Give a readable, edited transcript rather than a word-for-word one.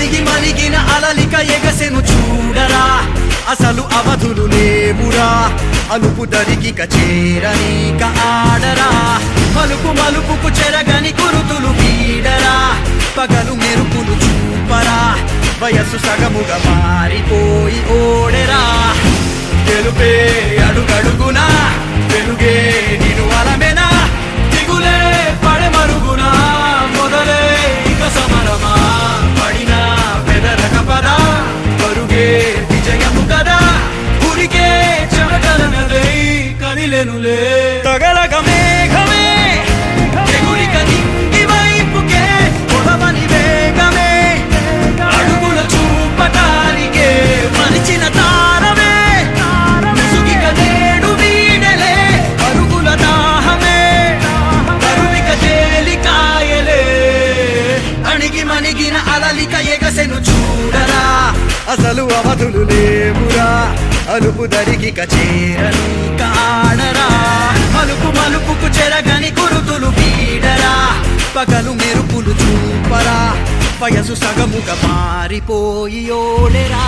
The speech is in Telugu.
అణిగి మణిగిన అలలిక ఎగసెను చూడరా, అసలు అవధులు లేవురా, అలుపు దరికిక చేరనీక ఆడరా, మలుపు మలుపుకు చెరగని గురుతులు వీడరా, పగలు మెరుపులు చూపరా, వయస్సు సగముగా మారిపోయి ఓడెరా. గెలుపే అడుగడుగునా, వెలుగే నిను అలమెనా, దిగులే పడమరుగునా, మొదలే ఇక సమరమా, పడినా బెదరక పద, పరుగే విజయము కదా, ఉరికే చెమటలనలై కదిలెనులే. తగలగ మేఘమే ఎగురిక నింగి వైపుకే, పొడవని వేగమే అడుగుల చూపటానికే, మరిచిన తారమే ముసుగిక నేడు వీడలే, అరుగుల దాహమే కరువిక తేలికాయలే. అణిగి మణిగిన అలలిక ఎగసెను చూడరా, అసలు అవధులు లేవురా, అలుపు దరికిక చేరని కాడరా, మలుపు మలుపుకు చెరగని గురుతులు వీడరా, పగలు మెరుపులు చూపరా, వయసు సగముగా మారిపోయి ఓడెరా.